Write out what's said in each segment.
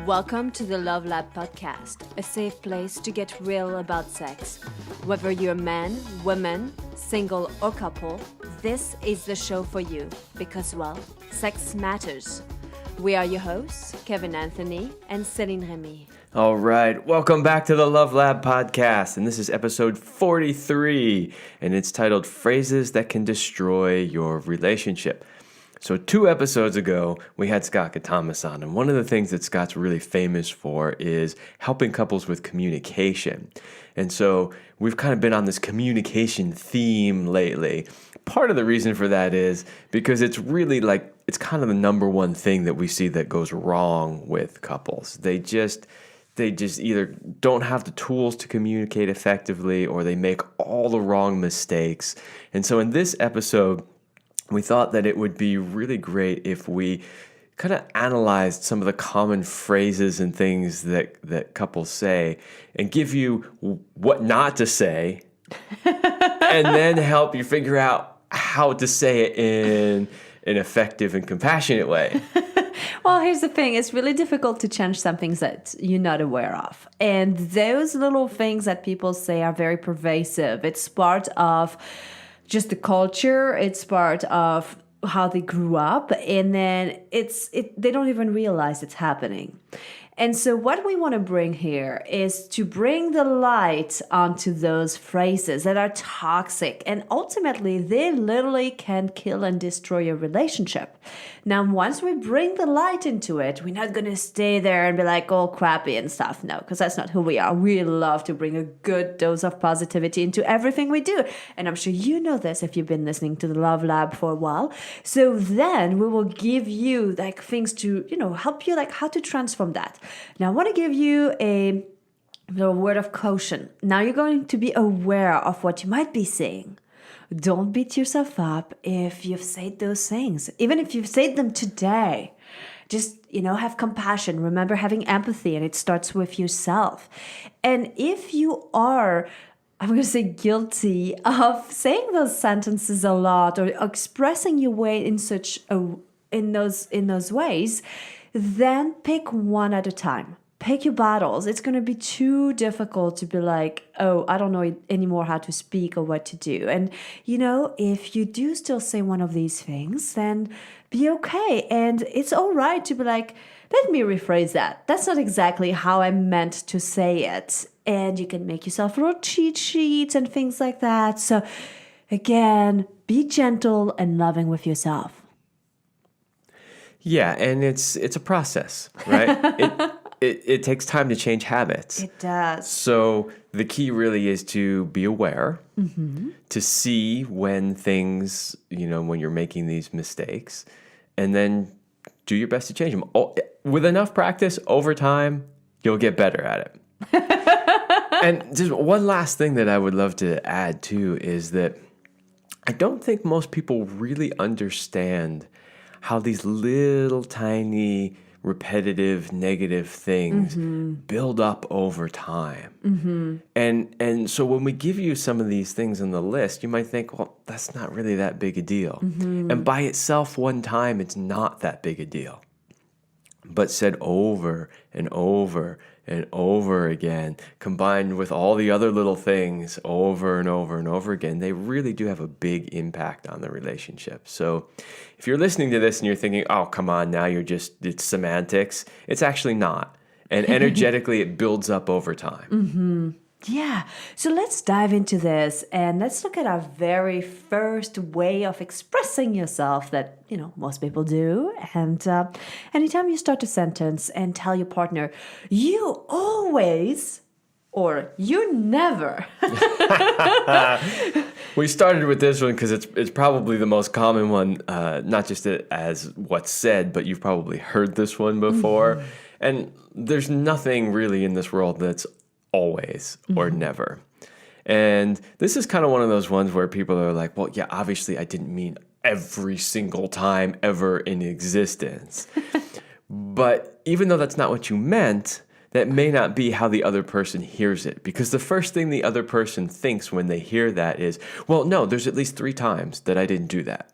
Welcome to the Love Lab podcast, a safe place to get real about sex. Whether you're man, woman, single or couple, this is the show for you because, well, sex matters. We are your hosts, Kevin Anthony and Céline Remy. All right, welcome back to the Love Lab podcast, and this is episode 43, and it's titled Phrases That Can Destroy Your Relationship. So 2 episodes ago, we had Scott Thomas on, and one of the things that Scott's really famous for is helping couples with communication. And so we've kind of been on this communication theme lately. Part of the reason for that is because it's really it's kind of the number one thing that we see that goes wrong with couples. They just either don't have the tools to communicate effectively or they make all the wrong mistakes. And so in this episode, we thought that it would be really great if we kind of analyzed some of the common phrases and things that couples say and give you what not to say and then help you figure out how to say it in an effective and compassionate way. Well, here's the thing. It's really difficult to change some things that you're not aware of. And those little things that people say are very pervasive. It's part of just the culture. It's part of how they grew up. And then they don't even realize it's happening. And so what we want to bring here is to bring the light onto those phrases that are toxic. And ultimately, they literally can kill and destroy your relationship. Now, once we bring the light into it, we're not going to stay there and be like all crappy and stuff. No, because that's not who we are. We love to bring a good dose of positivity into everything we do. And I'm sure you know this if you've been listening to the Love Lab for a while. So then we will give you things to, help you how to transform that. Now, I want to give you a little word of caution. Now you're going to be aware of what you might be saying. Don't beat yourself up if you've said those things. Even if you've said them today, just, have compassion. Remember having empathy, and it starts with yourself. And if you are, I'm going to say, guilty of saying those sentences a lot or expressing your way in those ways, then pick one at a time. Pick your battles. It's going to be too difficult to be like, oh, I don't know anymore how to speak or what to do. And, if you do still say one of these things, then be okay. And it's all right to be like, let me rephrase that. That's not exactly how I meant to say it. And you can make yourself little cheat sheets and things like that. So again, be gentle and loving with yourself. Yeah, and it's a process, right? It takes time to change habits. It does. So the key really is to be aware, to see when things, when you're making these mistakes, and then do your best to change them. With enough practice, over time, you'll get better at it. And just one last thing that I would love to add too is that I don't think most people really understand how these little tiny repetitive negative things build up over time. And so when we give you some of these things on the list, you might think, well, that's not really that big a deal. And by itself one time, it's not that big a deal. But said over and over and over again, combined with all the other little things over and over and over again, they really do have a big impact on the relationship. So if you're listening to this and you're thinking, oh, come on, now it's semantics, it's actually not. And energetically, it builds up over time. Yeah. So let's dive into this and let's look at our very first way of expressing yourself that, most people do. And anytime you start a sentence and tell your partner, you always or you never. We started with this one because it's probably the most common one, not just as what's said, but you've probably heard this one before. And there's nothing really in this world that's always or never. And this is kind of one of those ones where people are like, well, yeah, obviously I didn't mean every single time ever in existence. But even though that's not what you meant, that may not be how the other person hears it. Because the first thing the other person thinks when they hear that is, well, no, there's at least 3 times that I didn't do that.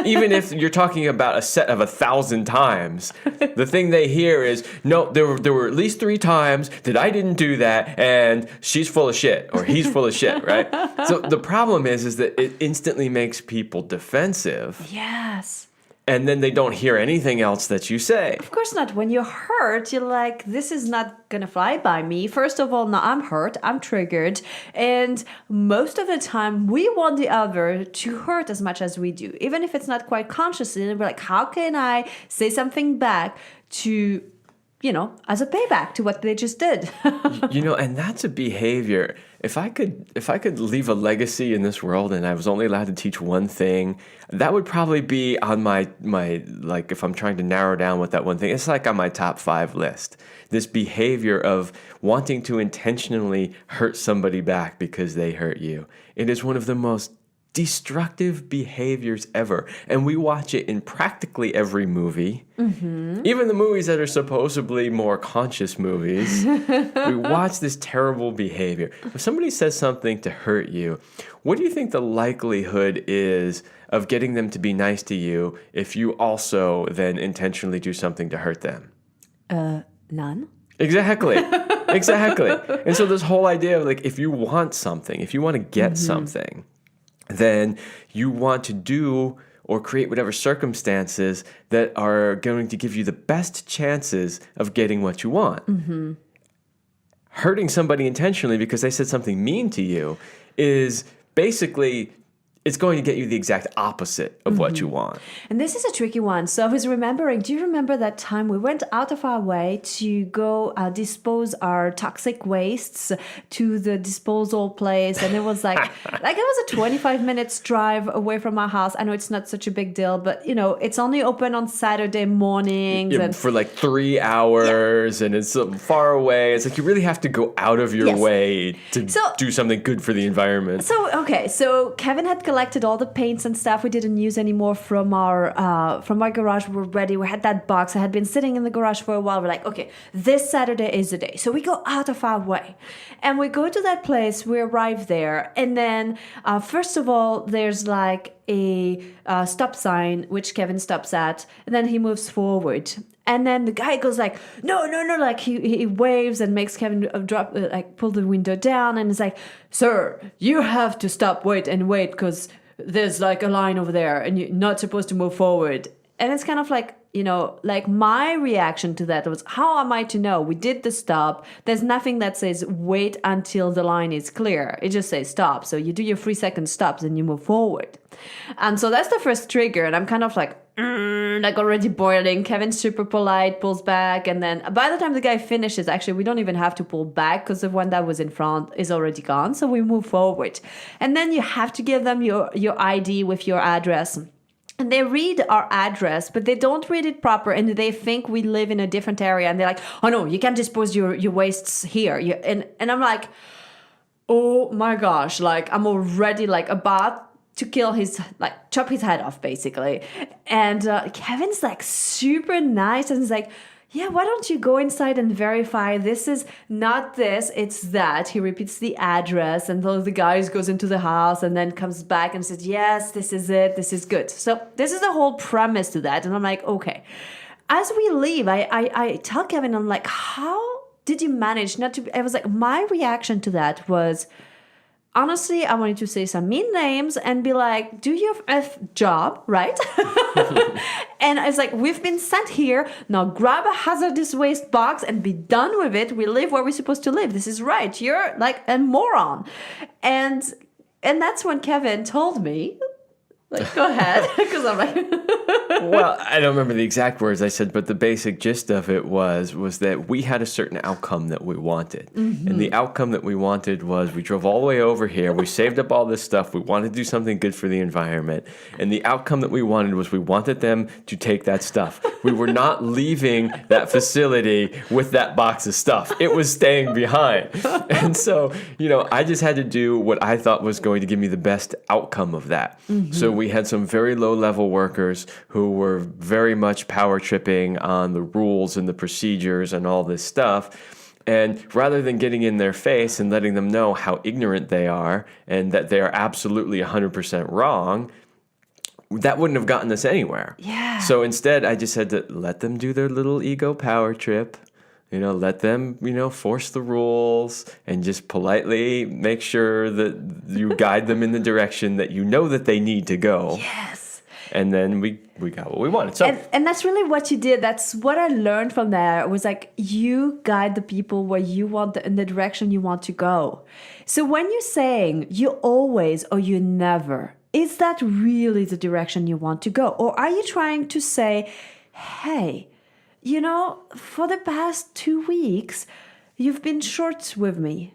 Even if you're talking about a set of 1,000 times, the thing they hear is, no, there were at least 3 times that I didn't do that, and she's full of shit, or he's full of shit, right? So the problem is that it instantly makes people defensive. Yes. And then they don't hear anything else that you say. Of course not. When you're hurt, you're like, this is not going to fly by me. First of all, now I'm hurt. I'm triggered. And most of the time, we want the other to hurt as much as we do. Even if it's not quite consciously. And we're like, how can I say something back to, as a payback to what they just did? And that's a behavior. If I could leave a legacy in this world and I was only allowed to teach one thing, that would probably be on my like, if I'm trying to narrow down what that one thing, it's like on my top 5 list. This behavior of wanting to intentionally hurt somebody back because they hurt you. It is one of the most destructive behaviors ever. And we watch it in practically every movie. Mm-hmm. Even the movies that are supposedly more conscious movies. We watch this terrible behavior. If somebody says something to hurt you, what do you think the likelihood is of getting them to be nice to you if you also then intentionally do something to hurt them? None. Exactly. And so this whole idea of like, if you want something, if you want to get something, then you want to do or create whatever circumstances that are going to give you the best chances of getting what you want. Mm-hmm. Hurting somebody intentionally because they said something mean to you is basically, it's going to get you the exact opposite of what you want. And this is a tricky one. So I was remembering, do you remember that time we went out of our way to go dispose our toxic wastes to the disposal place? And it was like it was a 25 minutes drive away from our house. I know it's not such a big deal, but it's only open on Saturday mornings. Yeah, and for like 3 hours, and it's far away. It's like you really have to go out of your way to do something good for the environment. So Kevin had collected all the paints and stuff we didn't use anymore from our garage. We were ready. We had that box. I had been sitting in the garage for a while. We're like, okay, this Saturday is the day. So we go out of our way and we go to that place. We arrive there. And then first of all, there's like a stop sign, which Kevin stops at. And then he moves forward. And then the guy goes like, no, like he waves and makes Kevin pull the window down. And it's like, sir, you have to stop, wait because there's like a line over there and you're not supposed to move forward. And it's kind of like, like my reaction to that was, how am I to know? We did the stop. There's nothing that says wait until the line is clear. It just says stop. So you do your 3-second stops and you move forward. And so that's the first trigger. And I'm kind of like already boiling. Kevin's super polite, pulls back. And then by the time the guy finishes, actually, we don't even have to pull back because the one that was in front is already gone. So we move forward. And then you have to give them your ID with your address. And they read our address, but they don't read it proper. And they think we live in a different area. And they're like, oh, no, you can't dispose your wastes here. And I'm like, oh, my gosh. Like, I'm already like about to kill chop his head off, basically. And Kevin's like super nice and he's like, yeah, why don't you go inside and verify this is not this, it's that. He repeats the address and the guy goes into the house and then comes back and says, yes, this is it, this is good. So this is the whole premise to that. And I'm like, okay. As we leave, I tell Kevin, I'm like, how did you manage not to... I was like, my reaction to that was... Honestly, I wanted to say some mean names and be like, do your job, right? And I was like, we've been sent here. Now grab a hazardous waste box and be done with it. We live where we're supposed to live. This is right. You're like a moron. And that's when Kevin told me, like, go ahead. Because I'm like... Well, I don't remember the exact words I said, but the basic gist of it was that we had a certain outcome that we wanted. Mm-hmm. And the outcome that we wanted was we drove all the way over here. We saved up all this stuff. We wanted to do something good for the environment. And the outcome that we wanted was we wanted them to take that stuff. We were not leaving that facility with that box of stuff. It was staying behind. And so, I just had to do what I thought was going to give me the best outcome of that. Mm-hmm. So we had some very low-level workers who were very much power tripping on the rules and the procedures and all this stuff. And rather than getting in their face and letting them know how ignorant they are and that they are absolutely 100% wrong, that wouldn't have gotten us anywhere. Yeah. So instead, I just had to let them do their little ego power trip. Let them, force the rules and just politely make sure that you guide them in the direction that you know that they need to go. Yes. And then we got what we wanted. So, and that's really what you did. That's what I learned from there. Was like you guide the people where you want in the direction you want to go. So when you're saying you always or you never, is that really the direction you want to go? Or are you trying to say, hey, for the past 2 weeks, you've been short with me.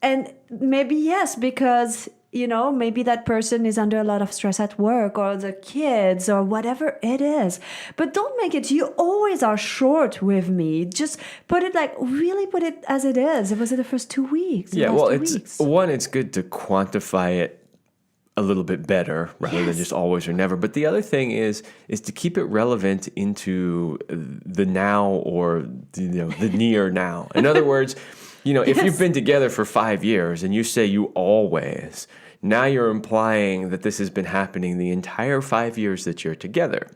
And maybe yes, because, maybe that person is under a lot of stress at work or the kids or whatever it is. But don't make it, you always are short with me. Just put it really put it as it is. It was in the first 2 weeks. Yeah, well, it's good to quantify it a little bit better rather than just always or never. But the other thing is to keep it relevant into the now or the near now. In other words, if you've been together for 5 years and you say you always, now you're implying that this has been happening the entire 5 years that you're together.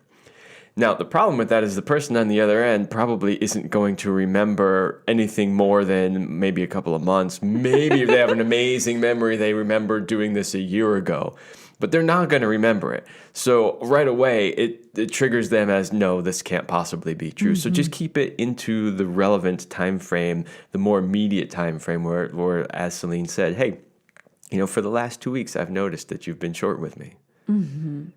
Now, the problem with that is the person on the other end probably isn't going to remember anything more than maybe a couple of months. Maybe if they have an amazing memory, they remember doing this a year ago. But they're not going to remember it. So right away, it triggers them as, no, this can't possibly be true. So just keep it into the relevant time frame, the more immediate time frame where as Celine said, hey, for the last 2 weeks, I've noticed that you've been short with me. Mm-hmm.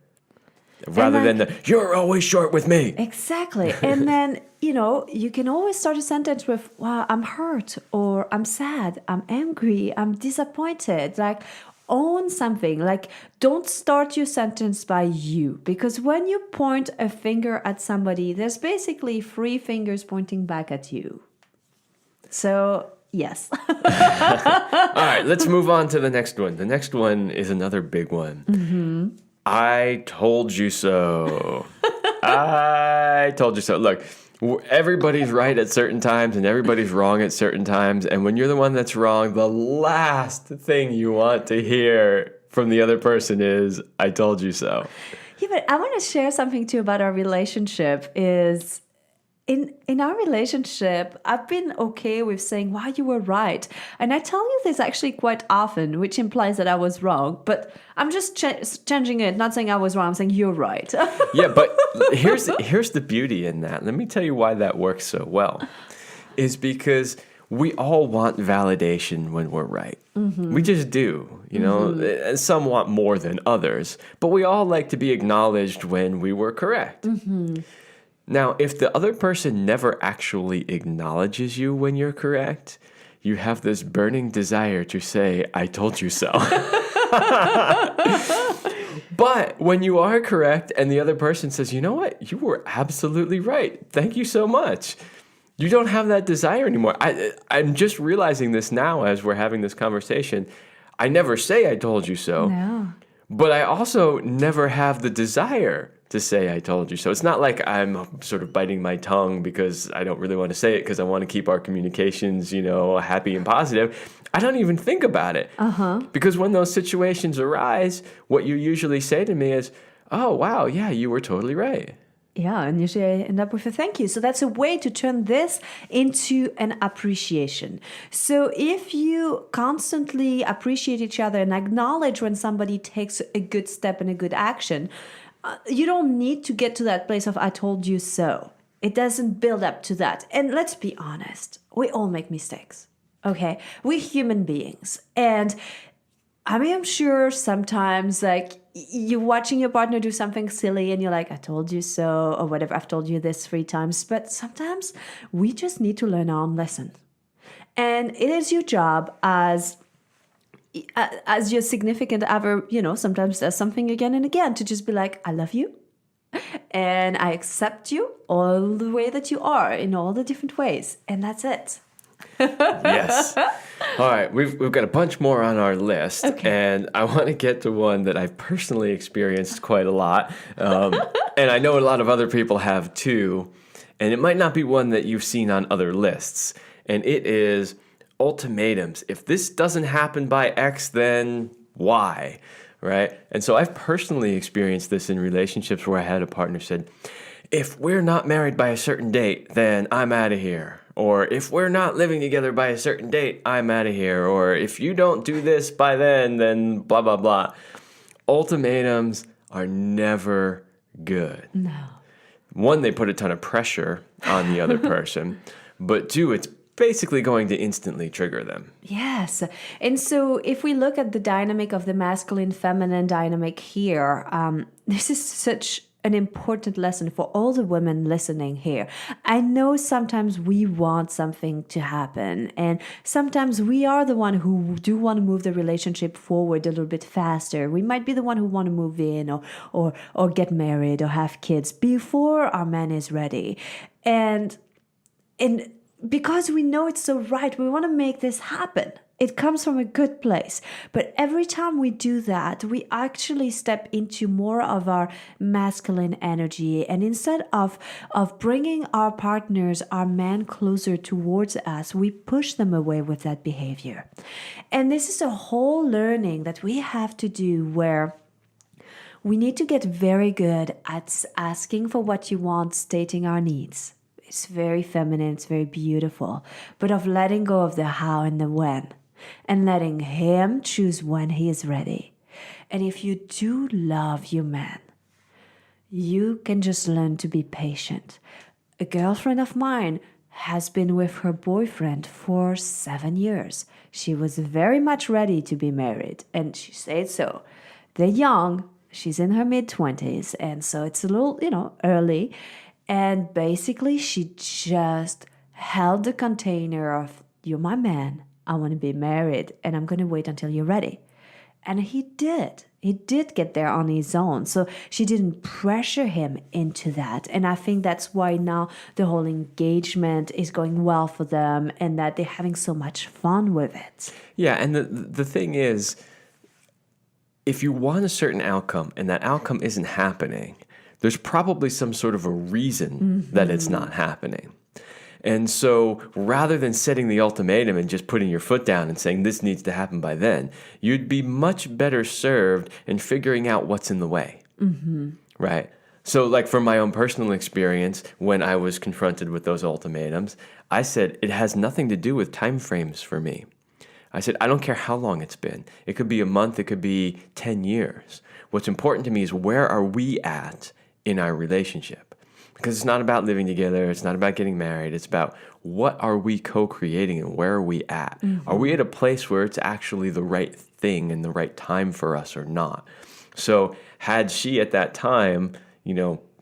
Rather than you're always short with me. Exactly. And then, you can always start a sentence with, wow, I'm hurt, or I'm sad, I'm angry, I'm disappointed. Like, own something. Like, don't start your sentence by you. Because when you point a finger at somebody, there's basically 3 fingers pointing back at you. So, yes. All right, let's move on to the next one. The next one is another big one. Mm-hmm. I told you so. I told you so. Look, everybody's right at certain times and everybody's wrong at certain times. And when you're the one that's wrong, the last thing you want to hear from the other person is, I told you so. Yeah, but I want to share something too about our relationship is... In our relationship, I've been okay with saying, wow, you were right. And I tell you this actually quite often, which implies that I was wrong. But I'm just changing it, not saying I was wrong. I'm saying you're right. Yeah, but here's the beauty in that. Let me tell you why that works so well. Is because we all want validation when we're right. Mm-hmm. We just do, Mm-hmm. Some want more than others. But we all like to be acknowledged when we were correct. Mm-hmm. Now, if the other person never actually acknowledges you when you're correct, you have this burning desire to say, I told you so. But when you are correct and the other person says, you know what, you were absolutely right. Thank you so much. You don't have that desire anymore. I'm just realizing this now as we're having this conversation. I never say I told you so. No. But I also never have the desire to say I told you so. It's not like I'm sort of biting my tongue because I don't really want to say it because I want to keep our communications, happy and positive. I don't even think about it. Because when those situations arise, what you usually say to me is, oh, wow, yeah, you were totally right. Yeah, and usually I end up with a thank you. So that's a way to turn this into an appreciation. So if you constantly appreciate each other and acknowledge when somebody takes a good step and a good action, you don't need to get to that place of I told you so. It doesn't build up to that. And let's be honest, we all make mistakes. Okay? We're human beings. And I'm sure sometimes you're watching your partner do something silly and you're like, I told you so, or whatever, I've told you this 3 times. But sometimes we just need to learn our own lesson. And it is your job as your significant other, sometimes does something again and again to just be like, I love you. And I accept you all the way that you are in all the different ways. And that's it. Yes. All right. We've got a bunch more on our list. Okay. And I want to get to one that I've personally experienced quite a lot. And I know a lot of other people have too. And it might not be one that you've seen on other lists. And it is ultimatums. If this doesn't happen by X, then Y. right? And so I've personally experienced this in relationships where I had a partner said, if we're not married by a certain date, then I'm out of here. Or if we're not living together by a certain date, I'm out of here. Or if you don't do this by then blah, blah, blah. Ultimatums are never good. No. One, they put a ton of pressure on the other person. But two, it's basically going to instantly trigger them. Yes. And so if we look at the dynamic of the masculine feminine dynamic here, this is such an important lesson for all the women listening here. I know sometimes we want something to happen, and sometimes we are the one who do want to move the relationship forward a little bit faster. We might be the one who want to move in or get married or have kids before our man is ready. And because we know it's so right, we want to make this happen. It comes from a good place. But every time we do that, we actually step into more of our masculine energy. And instead of bringing our partners, our man closer towards us, we push them away with that behavior. And this is a whole learning that we have to do where we need to get very good at asking for what you want, stating our needs. It's very feminine, it's very beautiful, but of letting go of the how and the when, and letting him choose when he is ready. And if you do love your man, you can just learn to be patient. A girlfriend of mine has been with her boyfriend for 7 years. She was very much ready to be married, and she said so. They're young, she's in her mid-20s, and so it's a little, early. And basically, she just held the container of, you're my man, I want to be married, and I'm going to wait until you're ready. And he did. He did get there on his own. So she didn't pressure him into that. And I think that's why now the whole engagement is going well for them and that they're having so much fun with it. Yeah, and the thing is, if you want a certain outcome and that outcome isn't happening, there's probably some sort of a reason that it's not happening. And so rather than setting the ultimatum and just putting your foot down and saying this needs to happen by then, you'd be much better served in figuring out what's in the way, right? So like from my own personal experience, when I was confronted with those ultimatums, I said it has nothing to do with time frames for me. I said, I don't care how long it's been. It could be a month, it could be 10 years. What's important to me is where are we at in our relationship? Because it's not about living together, it's not about getting married, it's about what are we co-creating and where are we at? Are we at a place where it's actually the right thing and the right time for us or not? So had she at that time,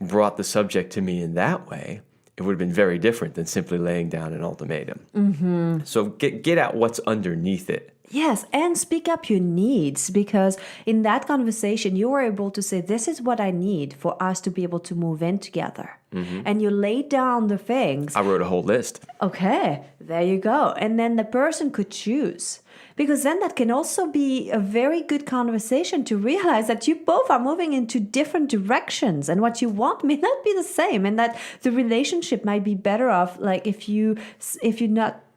brought the subject to me in that way, it would have been very different than simply laying down an ultimatum. So get at what's underneath it. Yes, and speak up your needs, because in that conversation, you were able to say, this is what I need for us to be able to move in together. And you laid down the things. I wrote a whole list. Okay, there you go. And then the person could choose. Because then that can also be a very good conversation to realize that you both are moving into different directions and what you want may not be the same, and that the relationship might be better off like if you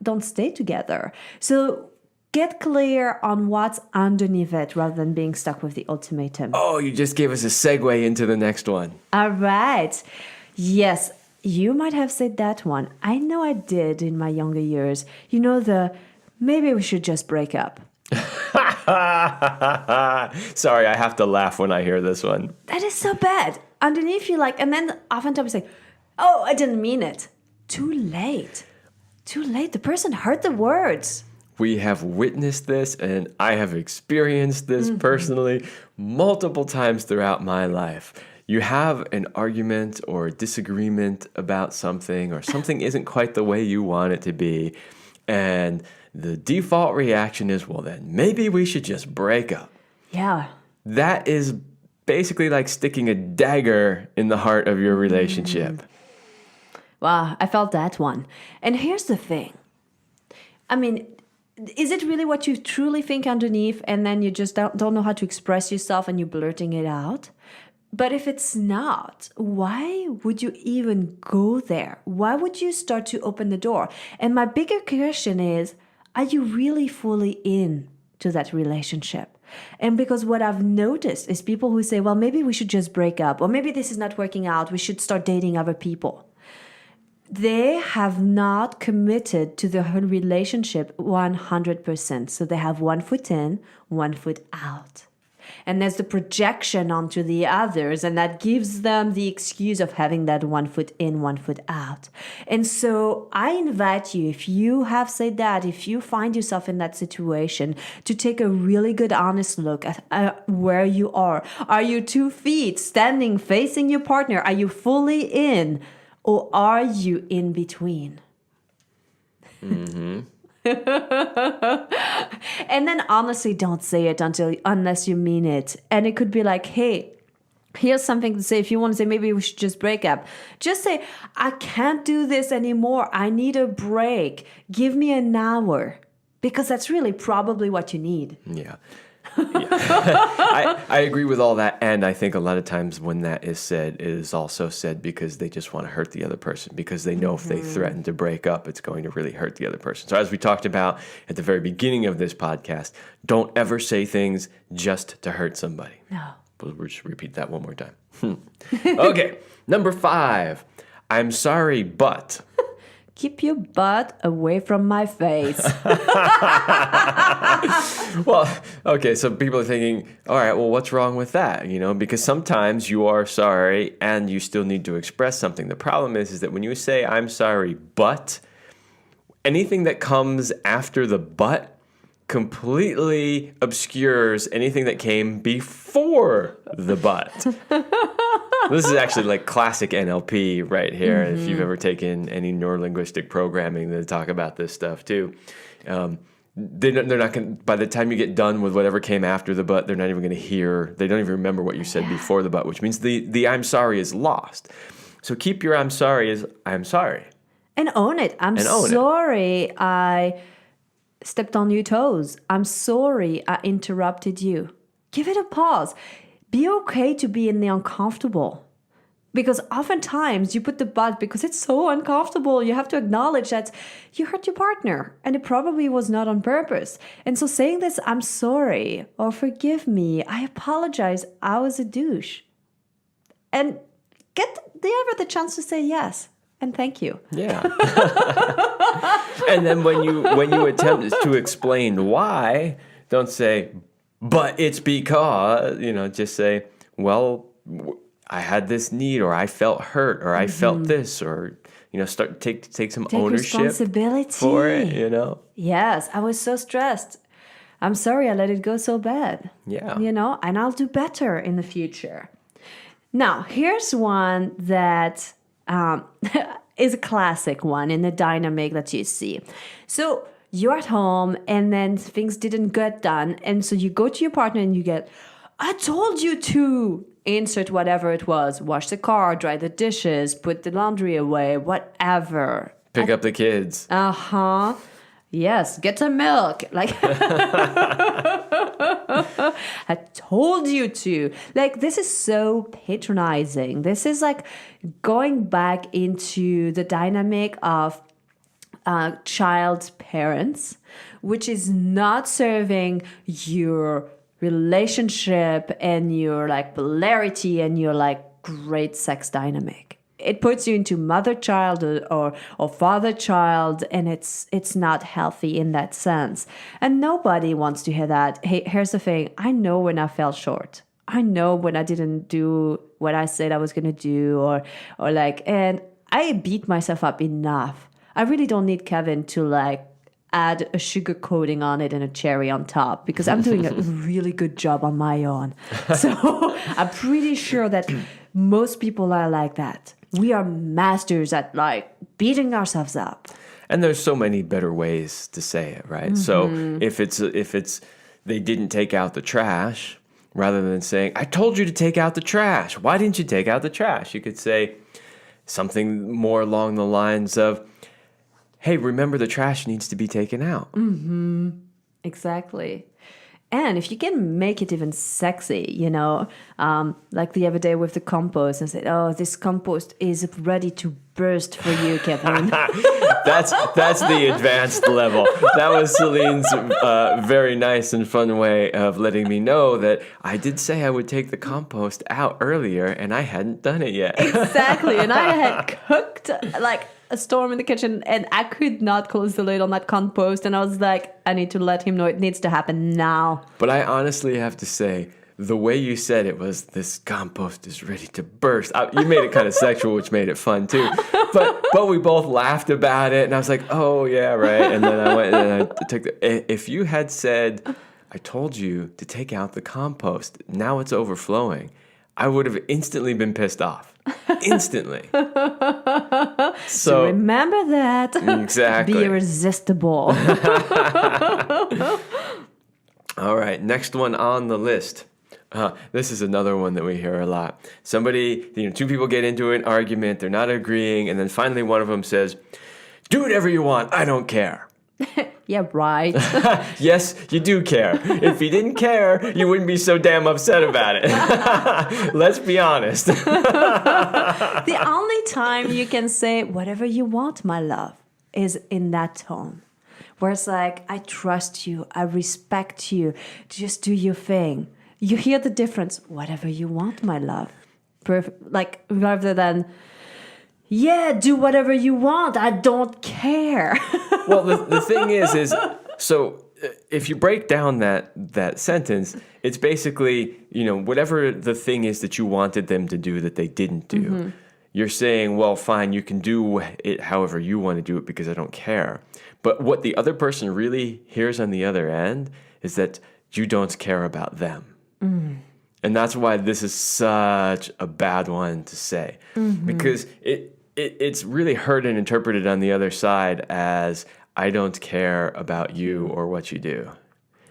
don't stay together. So get clear on what's underneath it rather than being stuck with the ultimatum. Oh, you just gave us a segue into the next one. All right. Yes, you might have said that one. I know I did in my younger years. Maybe we should just break up. Sorry, I have to laugh when I hear this one. That is so bad. Underneath you and then oftentimes say, oh, I didn't mean it. Too late. Too late. The person heard the words. We have witnessed this, and I have experienced this personally multiple times throughout my life. You have an argument or a disagreement about something, or something isn't quite the way you want it to be, and the default reaction is, well, then maybe we should just break up. Yeah. That is basically like sticking a dagger in the heart of your relationship. Wow, I felt that one. And here's the thing. I mean, is it really what you truly think underneath, and then you just don't know how to express yourself and you're blurting it out? But if it's not, why would you even go there? Why would you start to open the door? And my bigger question is, are you really fully in to that relationship. And because what I've noticed is people who say, well, maybe we should just break up, or maybe this is not working out, we should start dating other people. They have not committed to the whole relationship 100%. So they have one foot in, one foot out. And there's the projection onto the others, and that gives them the excuse of having that one foot in, one foot out. And so I invite you, if you have said that, if you find yourself in that situation, to take a really good, honest look at where you are. Are you 2 feet standing facing your partner? Are you fully in? Or are you in between? Mm-hmm. And then honestly, don't say it unless you mean it. And it could be like, hey, here's something to say. If you want to say, maybe we should just break up. Just say, I can't do this anymore. I need a break. Give me an hour. Because that's really probably what you need. Yeah. I agree with all that, and I think a lot of times when that is said, it is also said because they just want to hurt the other person, because they know if they threaten to break up, it's going to really hurt the other person. So as we talked about at the very beginning of this podcast, don't ever say things just to hurt somebody. No. We'll just repeat that one more time. Okay, number 5. I'm sorry, but... Keep your butt away from my face. Well, okay, so people are thinking, all right, well, what's wrong with that? Because sometimes you are sorry and you still need to express something. The problem is that when you say, I'm sorry, but, anything that comes after the but completely obscures anything that came before the but. This is actually like classic NLP right here. If you've ever taken any neurolinguistic programming, they talk about this stuff too. They're not going. By the time you get done with whatever came after the but, they're not even going to hear. They don't even remember what you said before the but, which means the I'm sorry is lost. So keep your I'm sorry as I'm sorry, and own it. I'm sorry. I stepped on your toes. I'm sorry I interrupted you. Give it a pause. Be okay to be in the uncomfortable. Because oftentimes you put the but because it's so uncomfortable. You have to acknowledge that you hurt your partner and it probably was not on purpose. And so saying this, I'm sorry, or forgive me, I apologize, I was a douche. And get the chance to say yes and thank you. Yeah. And then when you attempt to explain why, don't say, but it's because, just say, well, I had this need, or I felt hurt, or I felt this, or, start take some ownership responsibility for it, Yes, I was so stressed. I'm sorry I let it go so bad. Yeah. And I'll do better in the future. Now, here's one that is a classic one in the dynamic that you see. So you're at home and then things didn't get done. And so you go to your partner and you get, I told you to insert whatever it was. Wash the car, dry the dishes, put the laundry away, whatever. Pick up the kids. Uh-huh. Yes, get some milk. Like, I told you to. Like, this is so patronizing. This is like going back into the dynamic of child parents, which is not serving your relationship and your like polarity and your like great sex dynamic. It puts you into mother-child or father-child, and it's not healthy in that sense. And nobody wants to hear that. Hey, here's the thing. I know when I fell short. I know when I didn't do what I said I was going to do, or like, and I beat myself up enough. I really don't need Kevin to like add a sugar coating on it and a cherry on top, because I'm doing a really good job on my own. So I'm pretty sure that most people are like that. We are masters at like beating ourselves up. And there's so many better ways to say it, right? So if it's they didn't take out the trash, rather than saying, I told you to take out the trash. Why didn't you take out the trash? You could say something more along the lines of, hey, remember the trash needs to be taken out. Exactly. And if you can make it even sexy, like the other day with the compost, and said, "Oh, this compost is ready to burst for you, Catherine." That's the advanced level. That was Celine's very nice and fun way of letting me know that I did say I would take the compost out earlier, and I hadn't done it yet. Exactly. And I had cooked like a storm in the kitchen, and I could not close the lid on that compost. And I was like, I need to let him know it needs to happen now. But I honestly have to say, the way you said it was, this compost is ready to burst. You made it kind of sexual, which made it fun too. But we both laughed about it, and I was like, oh yeah, right. And then I went and I took if you had said, I told you to take out the compost, now it's overflowing, I would have instantly been pissed off. Instantly. So remember that. Exactly. Be irresistible. All right, next one on the list. This is another one that we hear a lot. Somebody, two people get into an argument, they're not agreeing, and then finally one of them says, "Do whatever you want, I don't care." Yeah, right. Yes, you do care. If you didn't care, you wouldn't be so damn upset about it. Let's be honest. The only time you can say whatever you want, my love, is in that tone. Where it's like, I trust you, I respect you, just do your thing. You hear the difference, whatever you want, my love. Like, rather than, yeah, do whatever you want, I don't care. Well, the thing is so if you break down that sentence, it's basically, whatever the thing is that you wanted them to do that they didn't do. Mm-hmm. You're saying, well, fine, you can do it however you want to do it because I don't care. But what the other person really hears on the other end is that you don't care about them. Mm. And that's why this is such a bad one to say. Mm-hmm. Because it's really heard and interpreted on the other side as, I don't care about you or what you do.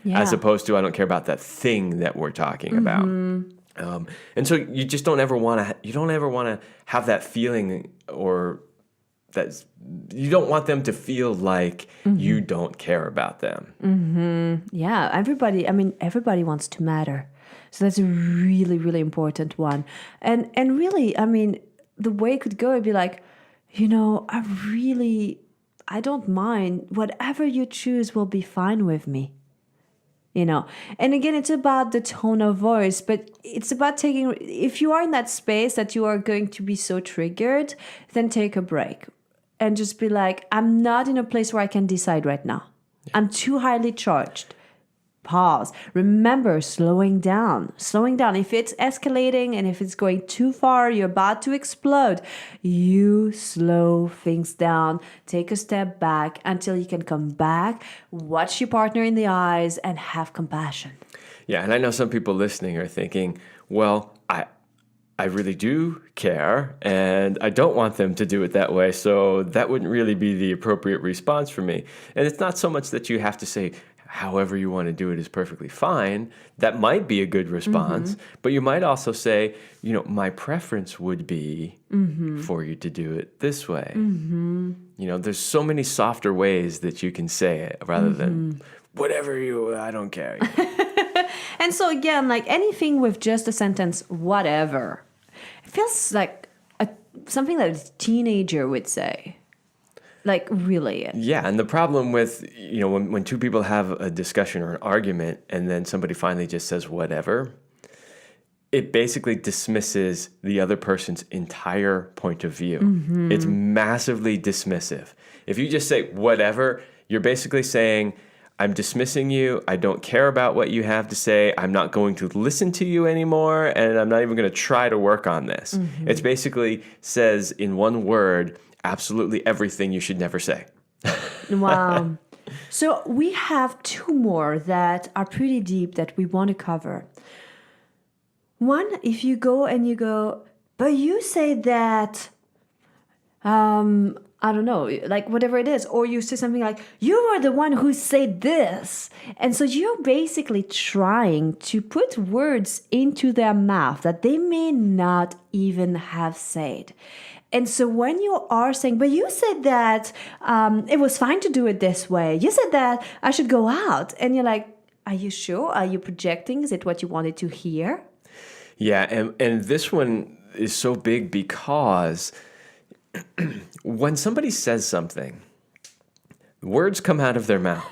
Yeah. As opposed to, I don't care about that thing that we're talking about. And so you just don't ever want to have that feeling, or that you don't want them to feel like you don't care about them. Mm-hmm. Yeah, everybody wants to matter. So that's a really, really important one. And really, the way it could go would be like, I don't mind. Whatever you choose will be fine with me. And again, it's about the tone of voice, but it's about if you are in that space that you are going to be so triggered, then take a break and just be like, I'm not in a place where I can decide right now. Yeah. I'm too highly charged. Pause. Remember, slowing down. If it's escalating and if it's going too far, you're about to explode, you slow things down. Take a step back until you can come back, watch your partner in the eyes, and have compassion. Yeah, and I know some people listening are thinking, well, I really do care, and I don't want them to do it that way, so that wouldn't really be the appropriate response for me. And it's not so much that you have to say, however you want to do it is perfectly fine. That might be a good response, but you might also say, my preference would be for you to do it this way. There's so many softer ways that you can say it rather than I don't care. And so again, like anything with just a sentence, whatever, it feels like something that a teenager would say. Like, really. Yeah, and the problem with, when two people have a discussion or an argument and then somebody finally just says whatever, it basically dismisses the other person's entire point of view. Mm-hmm. It's massively dismissive. If you just say whatever, you're basically saying, I'm dismissing you, I don't care about what you have to say, I'm not going to listen to you anymore, and I'm not even going to try to work on this. Mm-hmm. It basically says in one word, absolutely everything you should never say. Wow. So we have two more that are pretty deep that we want to cover. One, if you go, but you say that, I don't know, like whatever it is, or you say something like, you were the one who said this. And so you're basically trying to put words into their mouth that they may not even have said. And so when you are saying, but you said that it was fine to do it this way. You said that I should go out. And you're like, Are you sure? Are you projecting? Is it what you wanted to hear? Yeah, and this one is so big because when somebody says something, words come out of their mouth.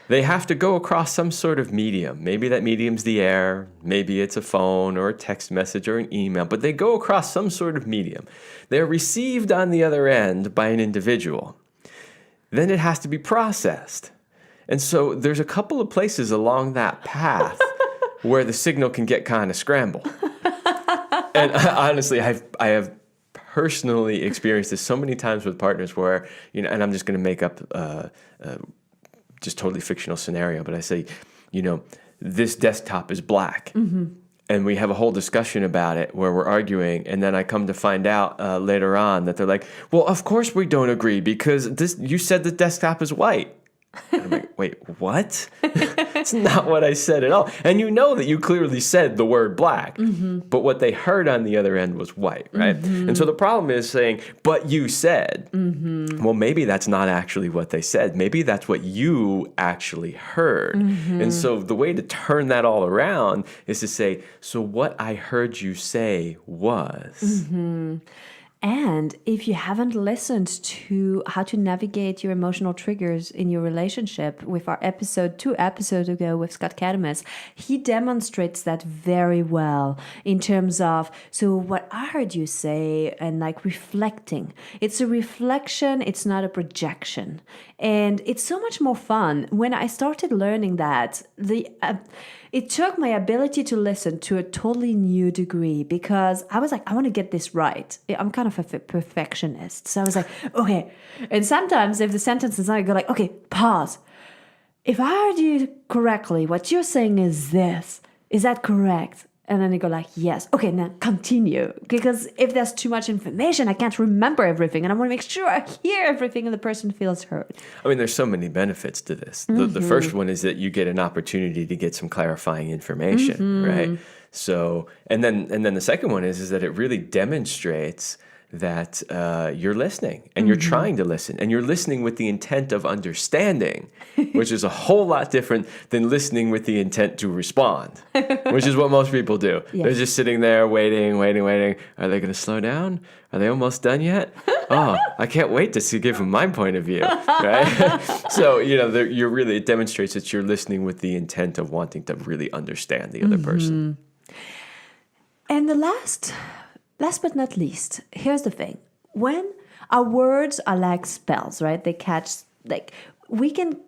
They have to go across some sort of medium. Maybe that medium's the air, maybe it's a phone or a text message or an email, but they go across some sort of medium. They're received on the other end by an individual. Then it has to be processed. And so there's a couple of places along that path where the signal can get kind of scrambled. And honestly, I have personally experienced this so many times with partners where, and I'm just going to make up just totally fictional scenario, but I say, this desktop is black. Mm-hmm. And we have a whole discussion about it where we're arguing. And then I come to find out later on that they're like, well, of course we don't agree because you said the desktop is white. And I'm like, wait, what? It's not what I said at all. And you know that you clearly said the word black, but what they heard on the other end was white, right? And so the problem is saying, but you said, well, maybe that's not actually what they said. Maybe that's what you actually heard. And so the way to turn that all around is to say, so what I heard you say was... And if you haven't listened to how to navigate your emotional triggers in your relationship with our episode 2 episodes ago with Scott Katimus, he demonstrates that very well in terms of, so what I heard you say and like reflecting. It's a reflection, it's not a projection. And it's so much more fun. When I started learning that, it took my ability to listen to a totally new degree because I was like, I want to get this right. I'm kind of a perfectionist. So I was like, okay. And sometimes if the sentence is not, I go like, okay, pause. If I heard you correctly, what you're saying is this. Is that correct? And then you go like, yes. Okay, now continue. Because if there's too much information, I can't remember everything. And I want to make sure I hear everything and the person feels heard. I mean, there's so many benefits to this. The first one is that you get an opportunity to get some clarifying information, right? So, and then the second one is that it really demonstrates that you're listening and you're trying to listen and you're listening with the intent of understanding, which is a whole lot different than listening with the intent to respond, which is what most people do. Yes. They're just sitting there waiting. Are they going to slow down? Are they almost done yet? Oh, I can't wait to give them my point of view, right? So, it demonstrates that you're listening with the intent of wanting to really understand the other person. And the last but not least, here's the thing. When our words are like spells, right? They catch, we can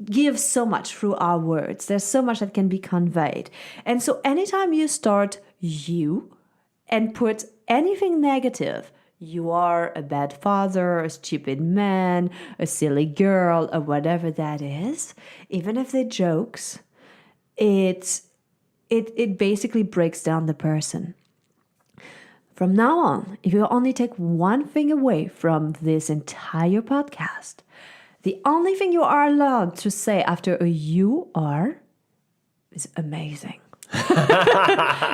give so much through our words. There's so much that can be conveyed. And so anytime you start you and put anything negative, you are a bad father, a stupid man, a silly girl, or whatever that is, even if they're jokes, it basically breaks down the person. From now on, if you only take one thing away from this entire podcast, the only thing you are allowed to say after a you are is amazing.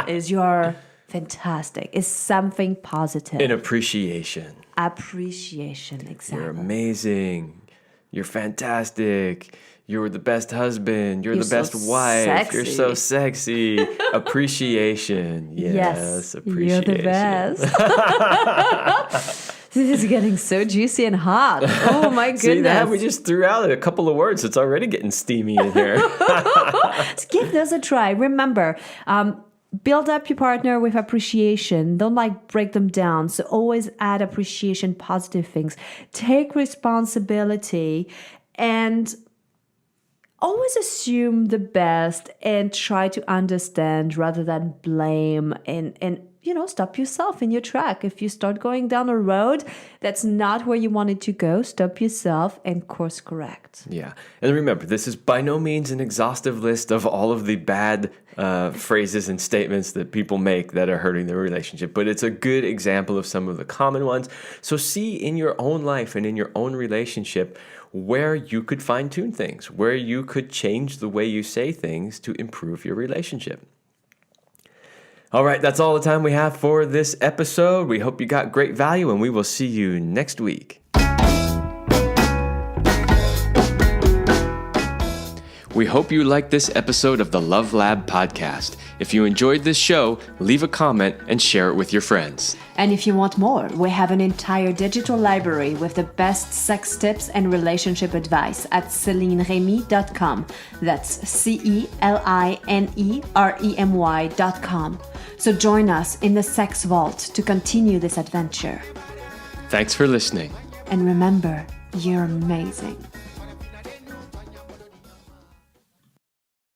Is you're fantastic. Is something positive. An appreciation. Appreciation, exactly. You're amazing. You're fantastic. You're the best husband. You're the best wife. Sexy. You're so sexy. Appreciation. Yes, appreciation. You're the best. This is getting so juicy and hot. Oh my goodness. See that? We just threw out a couple of words. It's already getting steamy in here. Let's give this a try. Remember, build up your partner with appreciation. Don't break them down. So always add appreciation, positive things. Take responsibility and always assume the best and try to understand rather than blame and stop yourself in your track. If you start going down a road that's not where you wanted to go, stop yourself and course correct. Yeah. And remember, this is by no means an exhaustive list of all of the bad phrases and statements that people make that are hurting their relationship, but it's a good example of some of the common ones. So see in your own life and in your own relationship where you could fine-tune things, where you could change the way you say things to improve your relationship. All right, that's all the time we have for this episode. We hope you got great value, and we will see you next week. We hope you liked this episode of the Love Lab podcast. If you enjoyed this show, leave a comment and share it with your friends. And if you want more, we have an entire digital library with the best sex tips and relationship advice at CelineRemy.com. That's CelineRemy.com. So join us in the Sex Vault to continue this adventure. Thanks for listening. And remember, you're amazing.